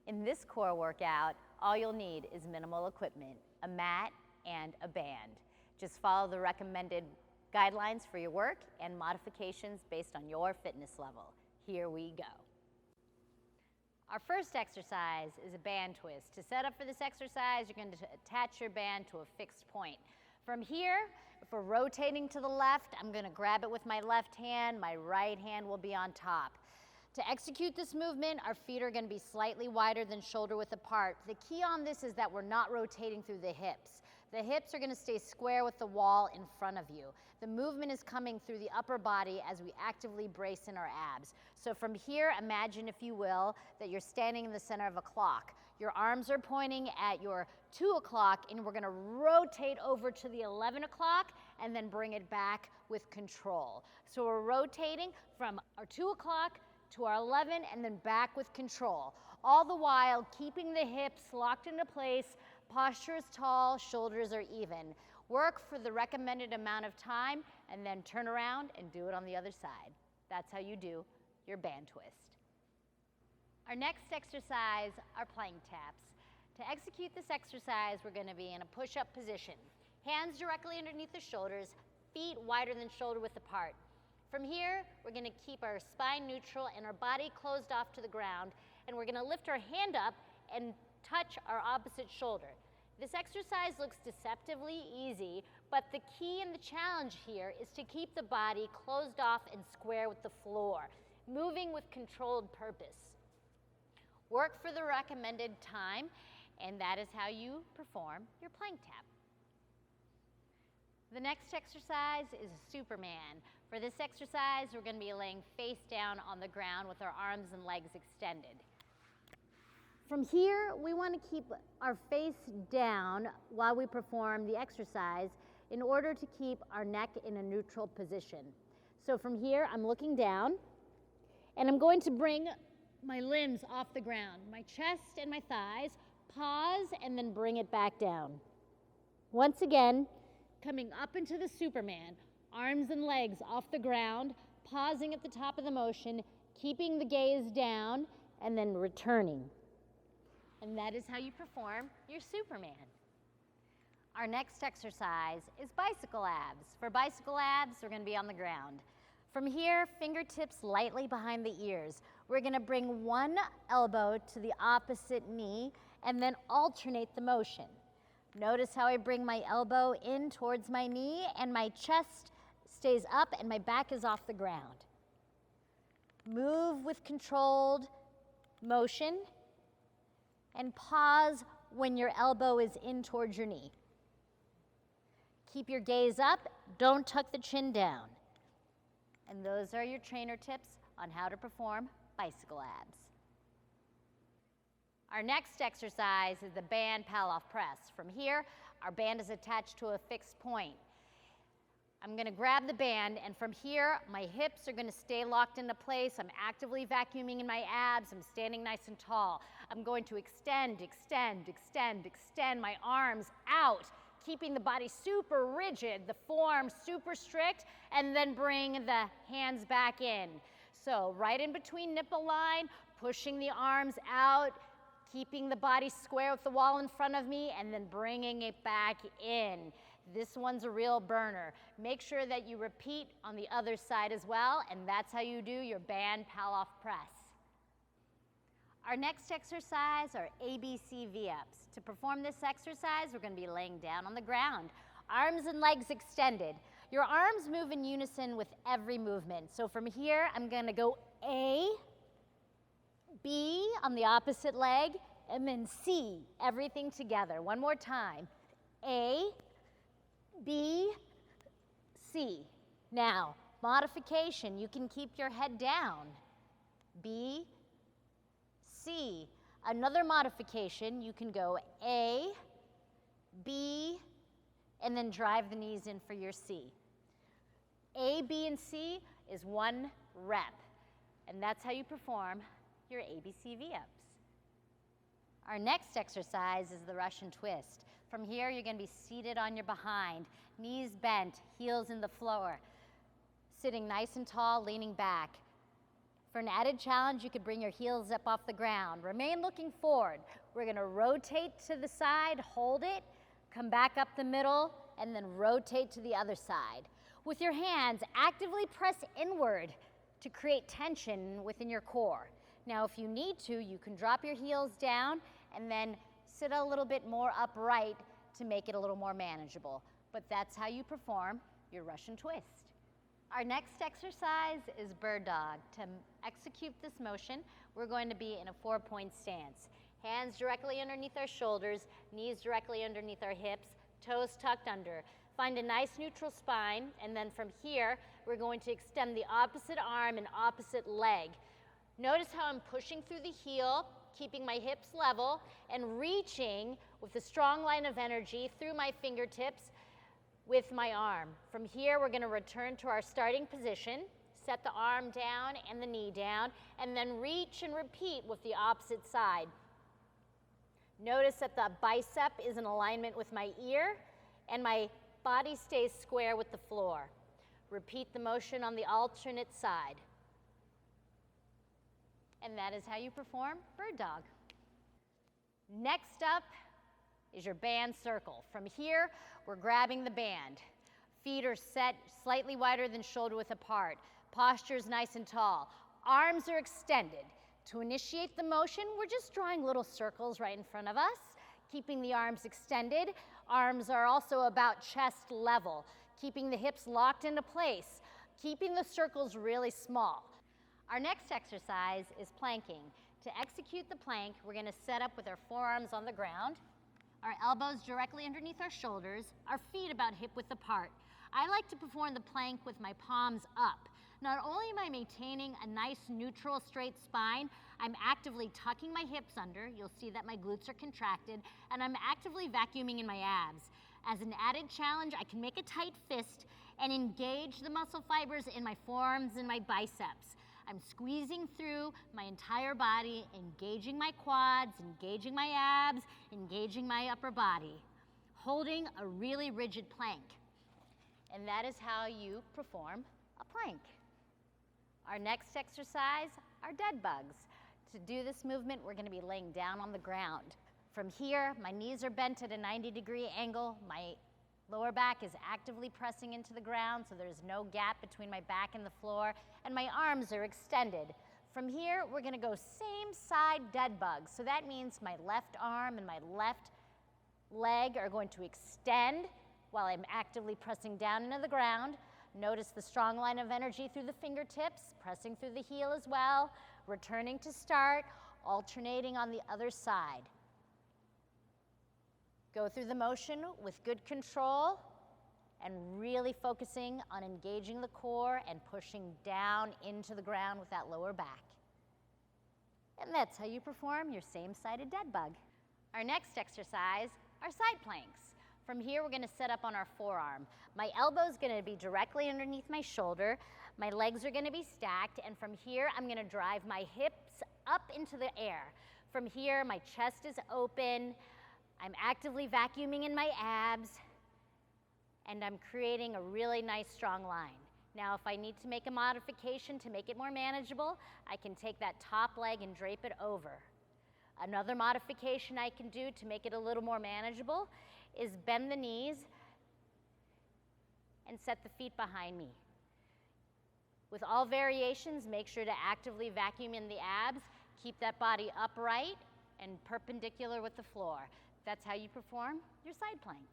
In this core workout, all you'll need is minimal equipment, a mat and a band. Just follow the recommended guidelines for your work and modifications based on your fitness level. Here we go. Our first exercise is a band twist. To set up for this exercise, you're going to attach your band to a fixed point. From here, if we're rotating to the left, I'm going to grab it with my left hand, my right hand will be on top. To execute this movement, our feet are going to be slightly wider than shoulder width apart. The key on this is that we're not rotating through the hips. The hips are going to stay square with the wall in front of you. The movement is coming through the upper body as we actively brace in our abs. So from here, imagine, if you will, that you're standing in the center of a clock. Your arms are pointing at your 2 o'clock, and we're going to rotate over to the 11 o'clock and then bring it back with control. So we're rotating from our 2 o'clock to our 11 and then back with control. All the while keeping the hips locked into place, posture is tall, shoulders are even. Work for the recommended amount of time and then turn around and do it on the other side. That's how you do your band twist. Our next exercise are plank taps. To execute this exercise, we're going to be in a push-up position. Hands directly underneath the shoulders, feet wider than shoulder width apart. From here, we're going to keep our spine neutral and our body closed off to the ground, and we're going to lift our hand up and touch our opposite shoulder. This exercise looks deceptively easy, but the key and the challenge here is to keep the body closed off and square with the floor, moving with controlled purpose. Work for the recommended time, and that is how you perform your plank tap. The next exercise is Superman. For this exercise, we're going to be laying face down on the ground with our arms and legs extended. From here, we want to keep our face down while we perform the exercise in order to keep our neck in a neutral position. So from here, I'm looking down, and I'm going to bring my limbs off the ground, my chest and my thighs, pause, and then bring it back down. Once again, coming up into the Superman, arms and legs off the ground, pausing at the top of the motion, keeping the gaze down, and then returning. And that is how you perform your Superman. Our next exercise is bicycle abs. For bicycle abs, we're going to be on the ground. From here, fingertips lightly behind the ears. We're going to bring one elbow to the opposite knee and then alternate the motion. Notice how I bring my elbow in towards my knee and my chest stays up and my back is off the ground. Move with controlled motion and pause when your elbow is in towards your knee. Keep your gaze up, don't tuck the chin down. And those are your trainer tips on how to perform bicycle abs. Our next exercise is the band Palloff press. From here, our band is attached to a fixed point. I'm going to grab the band, and from here, my hips are going to stay locked into place. I'm actively vacuuming in my abs. I'm standing nice and tall. I'm going to extend, extend, extend, extend my arms out, keeping the body super rigid, the form super strict, and then bring the hands back in. So right in between nipple line, pushing the arms out, keeping the body square with the wall in front of me, and then bringing it back in. This one's a real burner. Make sure that you repeat on the other side as well, and that's how you do your band Palloff press. Our next exercise are ABC V-ups. To perform this exercise, we're going to be laying down on the ground, arms and legs extended. Your arms move in unison with every movement. So from here, I'm going to go A, B on the opposite leg, and then C, everything together. One more time. A, B, C. Now, modification, you can keep your head down. B, C. Another modification, you can go A, B, and then drive the knees in for your C. A, B, and C is one rep, and that's how you perform your ABC V-ups. Our next exercise is the Russian twist. From here, you're going to be seated on your behind, knees bent, heels in the floor, sitting nice and tall, leaning back. For an added challenge, you could bring your heels up off the ground. Remain looking forward. We're gonna rotate to the side, hold it, come back up the middle, and then rotate to the other side. With your hands, actively press inward to create tension within your core. Now, if you need to, you can drop your heels down and then sit a little bit more upright to make it a little more manageable. But that's how you perform your Russian twist. Our next exercise is bird dog. To execute this motion, we're going to be in a 4-point stance. Hands directly underneath our shoulders, knees directly underneath our hips, toes tucked under. Find a nice neutral spine, and then from here, we're going to extend the opposite arm and opposite leg. Notice how I'm pushing through the heel, keeping my hips level, and reaching with a strong line of energy through my fingertips with my arm. From here, we're gonna return to our starting position, set the arm down and the knee down, and then reach and repeat with the opposite side. Notice that the bicep is in alignment with my ear, and my body stays square with the floor. Repeat the motion on the alternate side. And that is how you perform bird dog. Next up is your band circle. From here, we're grabbing the band. Feet are set slightly wider than shoulder width apart. Posture is nice and tall. Arms are extended. To initiate the motion, we're just drawing little circles right in front of us, keeping the arms extended. Arms are also about chest level, keeping the hips locked into place, keeping the circles really small. Our next exercise is planking. To execute the plank, we're gonna set up with our forearms on the ground, our elbows directly underneath our shoulders, our feet about hip width apart. I like to perform the plank with my palms up. Not only am I maintaining a nice neutral straight spine, I'm actively tucking my hips under. You'll see that my glutes are contracted, and I'm actively vacuuming in my abs. As an added challenge, I can make a tight fist and engage the muscle fibers in my forearms and my biceps. I'm squeezing through my entire body, engaging my quads, engaging my abs, engaging my upper body, holding a really rigid plank. And that is how you perform a plank. Our next exercise are dead bugs. To do this movement, we're gonna be laying down on the ground. From here, my knees are bent at a 90-degree angle. My lower back is actively pressing into the ground, so there's no gap between my back and the floor, and my arms are extended. From here, we're gonna go same side dead bugs. So that means my left arm and my left leg are going to extend while I'm actively pressing down into the ground. Notice the strong line of energy through the fingertips, pressing through the heel as well, returning to start, alternating on the other side. Go through the motion with good control and really focusing on engaging the core and pushing down into the ground with that lower back. And that's how you perform your same-sided dead bug. Our next exercise are side planks. From here, we're gonna set up on our forearm. My elbow's gonna be directly underneath my shoulder. My legs are gonna be stacked, and from here, I'm gonna drive my hips up into the air. From here, my chest is open. I'm actively vacuuming in my abs, and I'm creating a really nice strong line. Now, if I need to make a modification to make it more manageable, I can take that top leg and drape it over. Another modification I can do to make it a little more manageable is bend the knees and set the feet behind me. With all variations, make sure to actively vacuum in the abs, keep that body upright and perpendicular with the floor. That's how you perform your side plank.